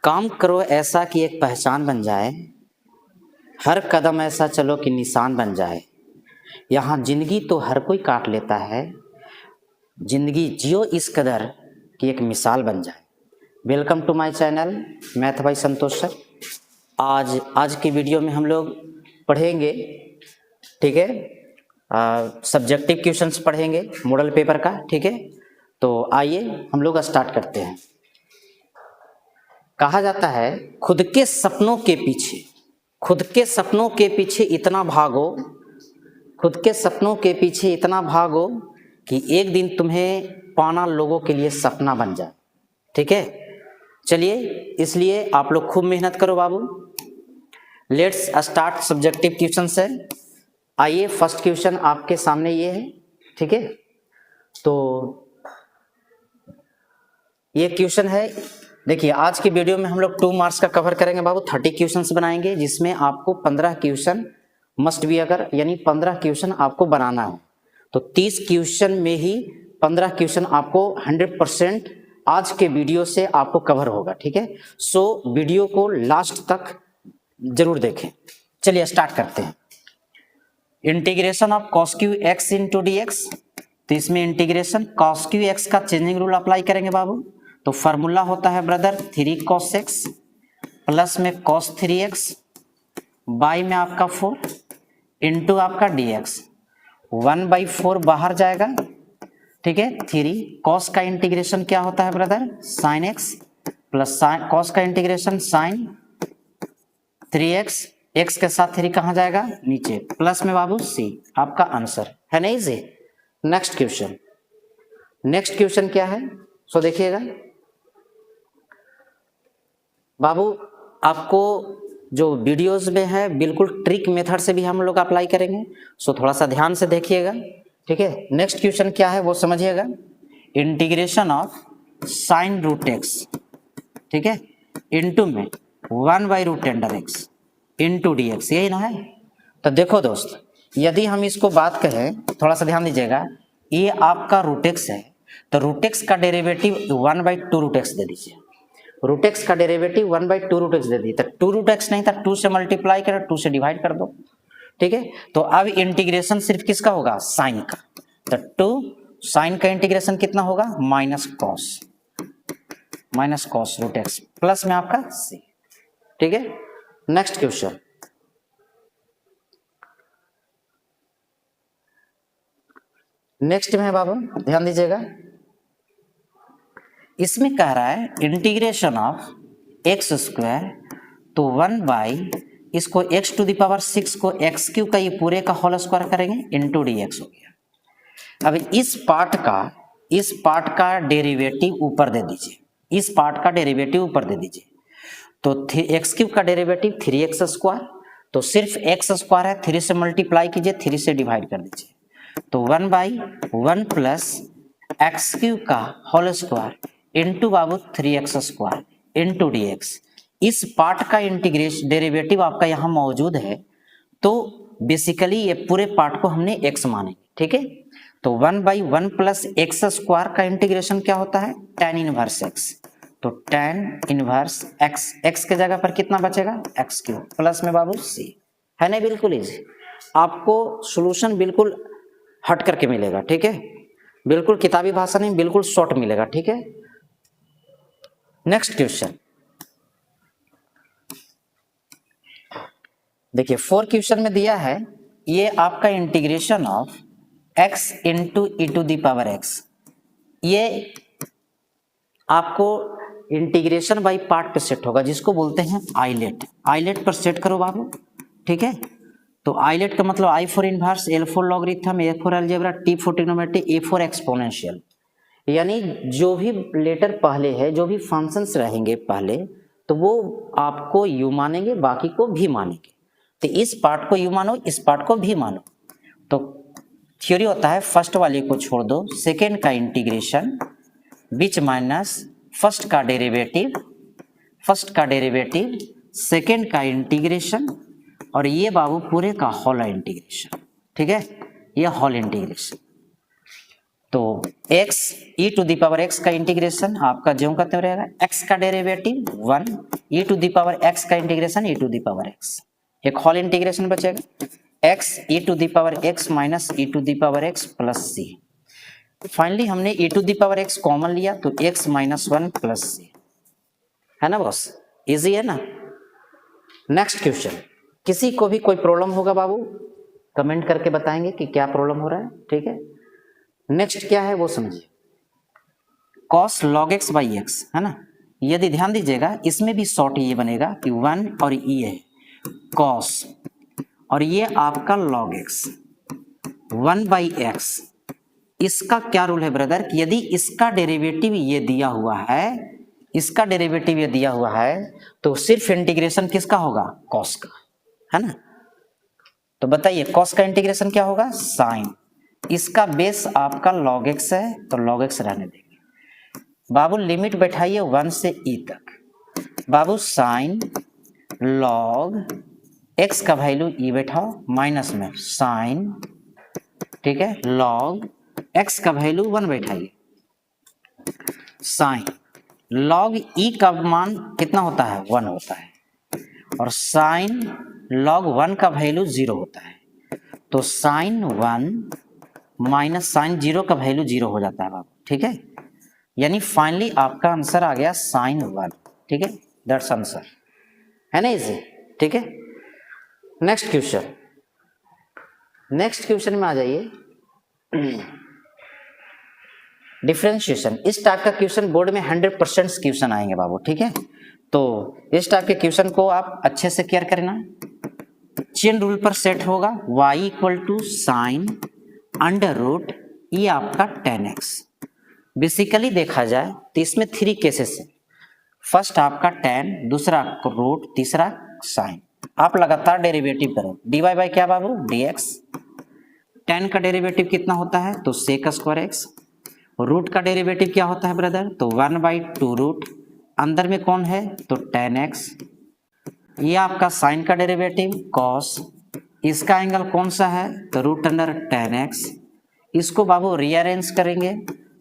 काम करो ऐसा कि एक पहचान बन जाए, हर कदम ऐसा चलो कि निशान बन जाए। यहाँ जिंदगी तो हर कोई काट लेता है, जिंदगी जियो इस कदर कि एक मिसाल बन जाए। वेलकम टू माय चैनल, मैं था भाई संतोष सर। आज की वीडियो में हम लोग पढ़ेंगे, ठीक है, सब्जेक्टिव क्वेश्चंस पढ़ेंगे मॉडल पेपर का, ठीक है। तो आइए हम लोग स्टार्ट करते हैं। कहा जाता है खुद के सपनों के पीछे इतना भागो, खुद के सपनों के पीछे इतना भागो कि एक दिन तुम्हें पाना लोगों के लिए सपना बन जाए, ठीक है। चलिए, इसलिए आप लोग खूब मेहनत करो बाबू। लेट्स स्टार्ट सब्जेक्टिव क्वेश्चन से। आइए, फर्स्ट क्वेश्चन आपके सामने ये है, ठीक है। तो ये क्वेश्चन है, देखिए आज की वीडियो में हम लोग 2 मार्क्स का कवर करेंगे बाबू। 30 क्वेश्चंस बनाएंगे जिसमें आपको 15 क्वेश्चन मस्ट बी, अगर यानी 15 क्वेश्चन आपको बनाना है तो 30 क्वेश्चन में ही 15 क्वेश्चन आपको 100% आज के वीडियो से आपको कवर होगा, ठीक है। सो वीडियो को लास्ट तक जरूर देखें। चलिए स्टार्ट करते हैं। Integration of cos Q x into D x, तो इसमें इंटीग्रेशन cos क्यू एक्स का चेंजिंग रूल अप्लाई करेंगे बाबू। तो फार्मूला होता है ब्रदर 3 cos x प्लस में cos 3x बाई में आपका 4 इंटू आपका dx, 1/4 बाहर जाएगा, ठीक है। 3 cos का इंटीग्रेशन क्या होता है brother, sin x plus cos का इंटीग्रेशन sin 3x, x के साथ 3 कहाँ जाएगा नीचे, प्लस में बाबू c, आपका आंसर है नहीं जी। नेक्स्ट क्वेश्चन क्या है, सो देखिएगा बाबू। आपको जो वीडियोस में है बिल्कुल ट्रिक मेथड से भी हम लोग अप्लाई करेंगे, सो थोड़ा सा ध्यान से देखिएगा, ठीक है। नेक्स्ट क्वेश्चन क्या है वो समझिएगा। Integration of sine root x, ठीक है, इंटू में 1/√x इंटू डी एक्स, यही ना है। तो देखो दोस्त, यदि हम इसको बात करें, थोड़ा सा ध्यान दीजिएगा, ये आपका रूट एक्स है, तो रूट एक्स का डेरिवेटिव 1/2√x दे दीजिए। रूट एक्स का डेरिवेटिव 1/2√x दे दी, तो 2√x नहीं था, 2 से मल्टीप्लाई करो, 2 से डिवाइड कर दो, ठीक है। तो अब इंटीग्रेशन सिर्फ किसका होगा, साइन का। तो 2 साइन का इंटीग्रेशन कितना होगा, minus cos root x plus में आपका c, ठीक है। नेक्स्ट क्वेश्चन, नेक्स्ट में है बाबू, ध्यान दीजिएगा। इसमें कह रहा है इंटीग्रेशन ऑफ x², तो 1 इसको x⁶ को x³ का ये पूरे का होल स्क्वायर करेंगे इंटू dx हो गया। अब इस पार्ट का डेरिवेटिव ऊपर दे दीजिए, तो x³ का डेरिवेटिव 3x², तो सिर्फ x² है, 3 से मल्टीप्लाई कीजिए, 3 से डिवाइड कर दीजिए, तो 1/1 प्लस x³ का होल स्क्वायर इंटू बाबू 3x² इंटू dx। इस पार्ट का इंटीग्रेशन डेरिवेटिव आपका यहाँ मौजूद है, तो बेसिकली ये पूरे पार्ट को हमने x मानेंगे, ठीक है। तो 1/1 प्लस x² का इंटीग्रेशन क्या होता है, tan इनवर्स x, तो tan इनवर्स x के जगह पर कितना बचेगा, x³ प्लस में बाबू c, है ना। बिल्कुल इजी, आपको सॉल्यूशन बिल्कुल हट करके मिलेगा, ठीक है, बिल्कुल किताबी भाषा नहीं, बिल्कुल शॉर्ट मिलेगा, ठीक है। नेक्स्ट क्वेश्चन देखिए, 4 क्वेश्चन में दिया है, ये आपका integration of x into e⁻x, ये आपको इंटीग्रेशन बाई पार्ट पे सेट होगा, जिसको बोलते हैं आइलेट पर सेट करो बाबू, ठीक है। तो आइलेट का मतलब I for inverse, L for logarithm, A for algebra, T for trigonometry, A for exponential, यानी जो भी लेटर पहले है, जो भी फंक्शंस रहेंगे पहले, तो वो आपको u मानेंगे, बाकी को भी मानेंगे। तो इस पार्ट को u मानो, इस पार्ट को भी मानो। तो थ्योरी होता है फर्स्ट वाले को छोड़ दो, सेकेंड का इंटीग्रेशन बीच माइनस फर्स्ट का डेरिवेटिव सेकेंड का इंटीग्रेशन, और ये बाबू पूरे का होल इंटीग्रेशन, ठीक है, ये होल इंटीग्रेशन। तो x e to the power x का इंटीग्रेशन आपका ज्यों का त्यों रहेगा, x का derivative 1 e to the power x का integration e to the power x, एक होल इंटीग्रेशन बचेगा x e to the power x minus e to the power x plus c। Finally हमने e to the power x common लिया तो x minus 1 plus c, है ना boss, easy है ना। Next question, किसी को भी कोई प्रॉब्लम होगा बाबू कमेंट करके बताएंगे कि क्या प्रॉब्लम हो रहा है, ठीक है। नेक्स्ट क्या है वो समझिए, cos log x by x, है ना। यदि ध्यान दीजिएगा इसमें भी शॉर्ट ये बनेगा कि 1 और ये है cos और ये आपका log x 1 बाई एक्स। इसका क्या रूल है ब्रदर कि यदि इसका डेरिवेटिव ये दिया हुआ है, इसका डेरिवेटिव ये दिया हुआ है तो सिर्फ इंटीग्रेशन किसका होगा, cos का, है ना। तो बताइए cos का इंटीग्रेशन क्या होगा, साइन। इसका बेस आपका log x है तो log x रहने देंगे बाबू। लिमिट बैठाइए 1 से e तक बाबू, साइन log x का वैल्यू e बैठाओ माइनस में साइन, ठीक है, log x का वैल्यू 1 बैठाइए, साइन log e का मान कितना होता है, 1 होता है, और साइन log 1 का वैल्यू 0 होता है। तो साइन 1 माइनस साइन 0 का वैल्यू 0 हो जाता है बाबू, ठीक है। यानी फाइनली आपका आंसर आ गया साइन 1, ठीक है, दैट्स आंसर, है ना, इजी, ठीक है। नेक्स्ट क्वेश्चन, नेक्स्ट क्वेश्चन में आ जाइए, डिफरेंशिएशन। इस टाइप का क्वेश्चन बोर्ड में 100% क्वेश्चन आएंगे बाबू, ठीक है। तो इस टाइप के क्वेश्चन को आप अच्छे से केयर करना। चेन रूल पर सेट होगा y equal to sine under root ये आपका 10x। बेसिकली देखा जाए तो इसमें 3 केसेस है, फर्स्ट आपका 10, दूसरा रूट, तीसरा साइन। आप लगातार डेरिवेटिव करो, dy बाई क्या बाबू, dx। 10 का डेरिवेटिव कितना होता है तो sec स्क्वायर x। रूट का डेरिवेटिव क्या होता है ब्रदर, तो 1 बाई 2 रूट, अंदर में कौन है तो 10x। ये आपका साइन का डेरिवेटिव cos, इसका एंगल कौन सा है तो रूट अंडर 10x। इसको बाबू रीअरेंज करेंगे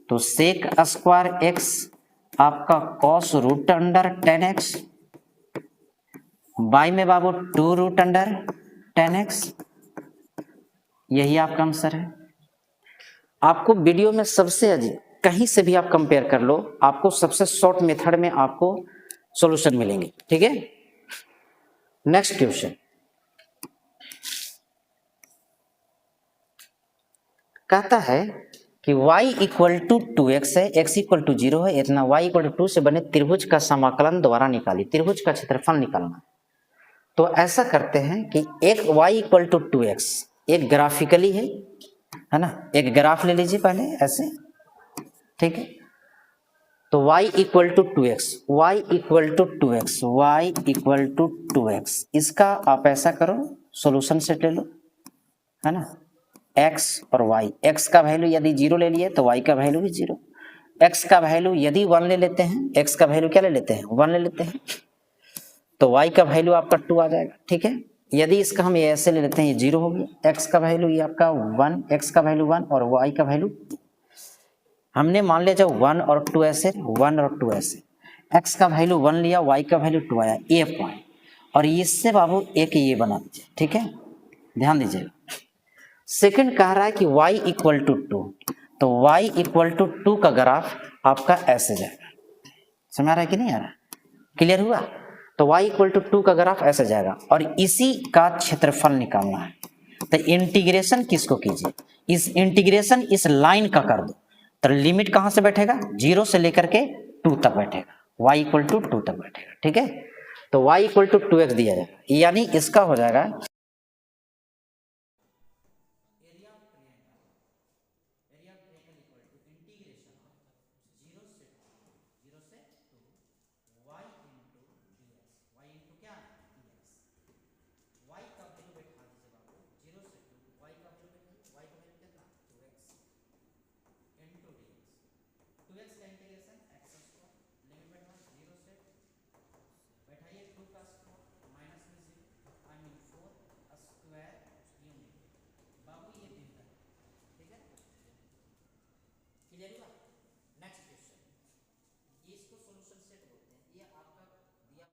तो सेक स्क्वायर x आपका cos root under 10x by में बाबू 2 रूट अंडर 10x। यही आपका आंसर है। आपको वीडियो में सबसे अजीब कहीं से भी आप कंपेयर कर लो, आपको सबसे शॉर्ट मेथड में आपको सॉल्यूशन मिलेंगे, ठीक है। नेक्स्ट क्वेश्चन, कहता है कि y इक्वल टू 2x है, x इक्वल टू 0 है, इतना y इक्वल टू 2 से बने त्रिभुज का समाकलन द्वारा निकाली, त्रिभुज का क्षेत्रफल निकालना। तो ऐसा करते हैं कि एक y इक्वल टू 2x एक ग्राफिकली है ना, एक ग्राफ ले लीजिए पहले ऐसे, ठीक है। तो y equal to 2x, y equal to 2x, y equal to 2x, इसका आप ऐसा करो सॉल्यूशन सेट ले लो, है ना, x और y। x का वैल्यू यदि 0 ले लिए तो y का वैल्यू भी 0, x का वैल्यू यदि 1 ले लेते हैं, x का वैल्यू क्या ले लेते हैं, 1 ले लेते हैं, तो y का वैल्यू आपका 2 आ जाएगा, ठीक है। यदि इसका हम ऐसे ले लेते हैं, ये 0 हो गया, x का वैल्यू ये आपका 1, x का वैल्यू 1 और y का वैल्यू 2। हमने मान लिया जब 1 और 2 ऐसे, 1 और 2 ऐसे, x का वैल्यू 1 लिया, y का वैल्यू 2 आया, ए पॉइंट, और इससे बाबू एक ये बना दीजिए, ठीक है, ध्यान दीजिएगा। सेकंड कह रहा है कि y इक्वल टू 2, तो y इक्वल टू 2 का ग्राफ आपका ऐसे जाएगा, समझ आ रहा है कि नहीं आ रहा, क्लियर हुआ। तो y इक्वल टू 2 का ग्राफ ऐसे जाएगा और इसी का क्षेत्रफल निकालना है। तो इंटीग्रेशन किसको कीजिए, इस इंटीग्रेशन इस लाइन का कर दो, तो लिमिट कहां से बैठेगा, 0 से लेकर के 2 तक बैठेगा, y इक्वल टू 2 तक बैठेगा, ठीक है। तो y इक्वल टू 2x दिया जाएगा, यानी इसका हो जाएगा